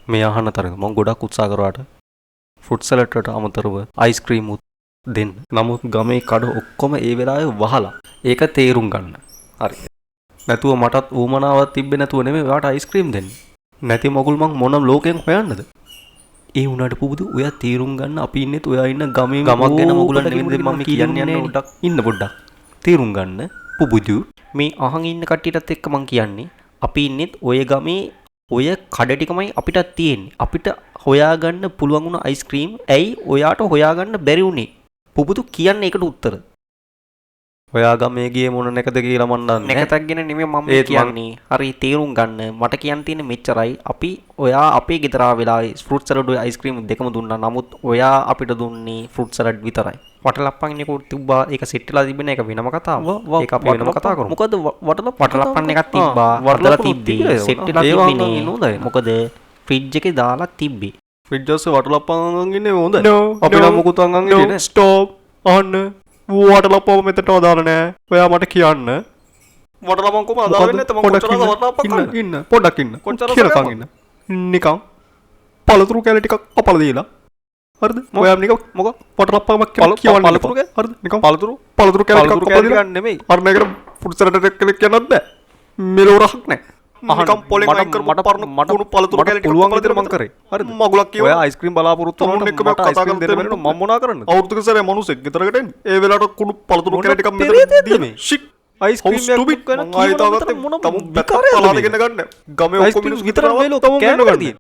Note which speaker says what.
Speaker 1: මේ අහන්න තරග මම ගොඩක් උත්සාහ කරාට ෆෘට් සලාඩ් වලට අමතරව අයිස්ක්‍රීම් උත් දෙන්න. නමුත් ගමේ කඩ ඔක්කොම ඒ වෙලාවේ වහලා ඒක තේරුම් ගන්න. හරි. නැතුව මටත් ඌමනාවක් තිබ්බේ නැතුව නෙමෙයි ඔයාට අයිස්ක්‍රීම් දෙන්නේ. නැති මොගුල් මං මොනම් ලෝකෙන් හොයන්නද? ඒ උනාට පුබුදු ඔයා තීරුම් ගන්න අපි ඉන්නෙත් ඔයා ඉන්න ගමේ ගමක් ගැන මොගුලන් නෙවෙයිද මම කියන්නේ පොඩ්ඩක් ඉන්න පොඩ්ඩක් තීරුම් ගන්න පුබුදු මේ අහන් ඉන්න කට්ටියටත් එක්ක මං කියන්නේ අපි ඉන්නෙත් ඔය ගමේ ඔය කඩ ටිකමයි අපිටත් තියෙන්නේ අපිට හොයාගන්න පුළුවන් වුණ අයිස්ක්‍රීම් ඇයි ඔයාට හොයාගන්න බැරි වුනේ පුබුදු කියන්නේ ඒකට උත්තර ඔයා ගමේ ගියේ මොන නැකද කියලා මන් දන්නේ නැකතක් ගැන නෙමෙයි මම කියන්නේ හරි තීරුම් ගන්න මට කියන්න තියෙන්නේ මෙච්චරයි අපි ඔයා අපේ ගෙදර ආවෙලා ෆෘට් සලාඩ් ඔය අයිස්ක්‍රීම් දෙකම දුන්නා නමුත් ඔයා අපිට දුන්නේ ෆෘට් සලාඩ් විතරයි වටලප්පන් එකක් තිබ්බා ඒක සෙට් වෙලා තිබෙන එක වෙනම කතාවක් ඒක අපි වෙනම කතා කරමු මොකද වටලප්පන් එකක් තිබ්බා වටලා තිබ්බේ සෙට් වෙලා තිබ්බේ මොකද ෆ්‍රිජ් එකේ දාලා තිබ්බේ ෆ්‍රිජ් එකේ වටලප්පන් ඉන්නේ හොඳයි අපි නම් මොකුත් අංගන් ඉන්නේ ස්ටොප් අහන්න වටලප්පව මෙතනට අදාළ නෑ ඔයා මට කියන්න වටලප්පන් කොහොම අදාළ වෙන්නේ නැත්නම් මම කොච්චර වටලප්පන් ඉන්න පොඩ්ඩක් ඉන්න කොච්චර කියනකම් ඉන්න නිකන් පළතුරු කැලේ ටිකක් අපල දීලා හරිද ඔයා නිකන් මොකක් වටලප්පමක් කියවන්න පළතුරු කැලේ හරිද නිකන් පළතුරු කැලේ ටිකක් අපල දීලා නෙමෙයි අර මේකට ෆුඩ් සලාඩ් එකක් කියන්නත් බෑ මෙලෝ රහක් නෑ නිකන් පොලෙන් අයින් කරපු පරණ කුණු පළතුරු කැලේ ටික පුළුවන් විදිහට මං කරේ හරිද මගුලක් කියව ඔයා අයිස්ක්‍රීම් බලාපොරොත්තු වුණා මට අයිස්ක්‍රීම් දෙන්න බැරි මම මොනා කරන්නද අවුරුද්දක සැරේ මිනිස්සෙක් ගෙදරකට එන්නේ ඒ වෙලාවට කුණු පළතුරු කැලේ ටිකක් මෙතන දීමේ ෂික් අයිස්ක්‍රීම් එකක් කරන කීවලට මොන විකාරයක්ද ගමේ ඔක්කොම මිනිස්සු විතර මේ ලෝකෙ කෑම